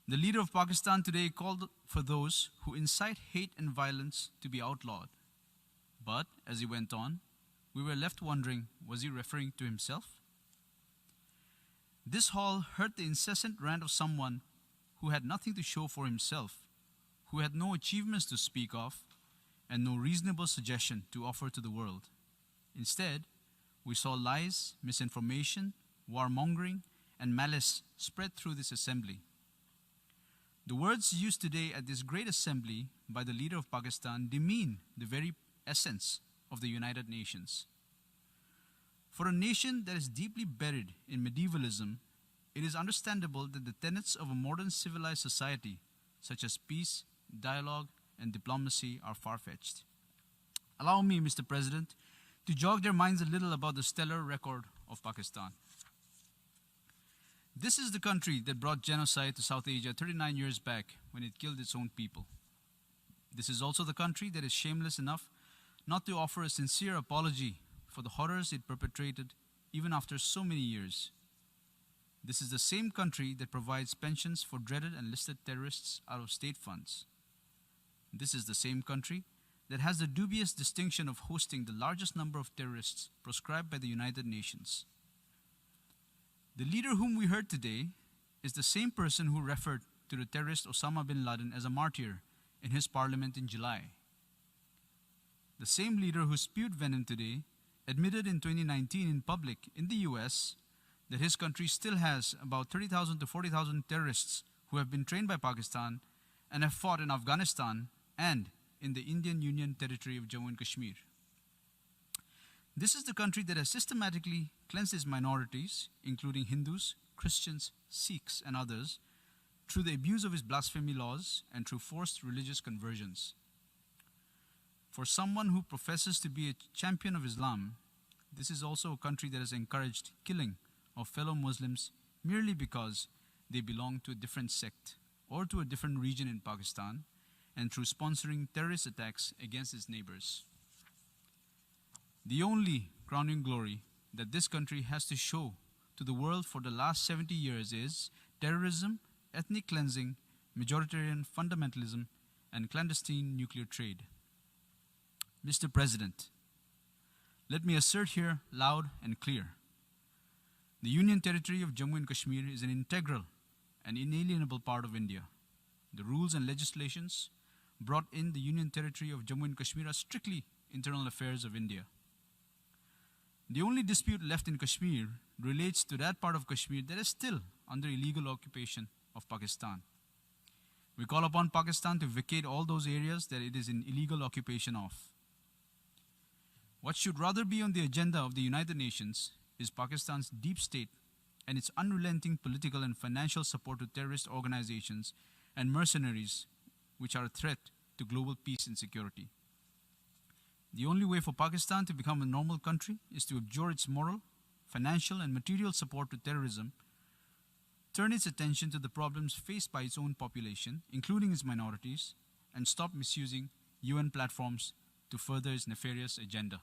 The leader of Pakistan today called for those who incite hate and violence to be outlawed. But, as he went on, we were left wondering, was he referring to himself? This hall heard the incessant rant of someone who had nothing to show for himself, who had no achievements to speak of, and no reasonable suggestion to offer to the world. Instead, we saw lies, misinformation, warmongering, and malice spread through this assembly. The words used today at this great assembly by the leader of Pakistan demean the very essence of the United Nations. For a nation that is deeply buried in medievalism, it is understandable that the tenets of a modern civilized society, such as peace, dialogue, and diplomacy, are far-fetched. Allow me, Mr. President, to jog their minds a little about the stellar record of Pakistan. This is the country that brought genocide to South Asia 39 years back when it killed its own people. This is also the country that is shameless enough not to offer a sincere apology for the horrors it perpetrated even after so many years. This is the same country that provides pensions for dreaded and listed terrorists out of state funds. This is the same country that has the dubious distinction of hosting the largest number of terrorists proscribed by the United Nations. The leader whom we heard today is the same person who referred to the terrorist Osama bin Laden as a martyr in his parliament in July. The same leader who spewed venom today admitted in 2019 in public in the US that his country still has about 30,000 to 40,000 terrorists who have been trained by Pakistan and have fought in Afghanistan and in the Indian Union territory of Jammu and Kashmir. This is the country that has systematically cleansed its minorities, including Hindus, Christians, Sikhs, and others, through the abuse of its blasphemy laws and through forced religious conversions. For someone who professes to be a champion of Islam, this is also a country that has encouraged killing of fellow Muslims merely because they belong to a different sect or to a different region in Pakistan, and through sponsoring terrorist attacks against its neighbors. The only crowning glory that this country has to show to the world for the last 70 years is terrorism, ethnic cleansing, majoritarian fundamentalism, and clandestine nuclear trade. Mr. President, let me assert here loud and clear. The Union Territory of Jammu and Kashmir is an integral and inalienable part of India. The rules and legislations brought in the Union Territory of Jammu and Kashmir are strictly internal affairs of India. The only dispute left in Kashmir relates to that part of Kashmir that is still under illegal occupation of Pakistan. We call upon Pakistan to vacate all those areas that it is in illegal occupation of. What should rather be on the agenda of the United Nations is Pakistan's deep state and its unrelenting political and financial support to terrorist organizations and mercenaries which are a threat to global peace and security. The only way for Pakistan to become a normal country is to abjure its moral, financial, and material support to terrorism, turn its attention to the problems faced by its own population, including its minorities, and stop misusing UN platforms to further its nefarious agenda.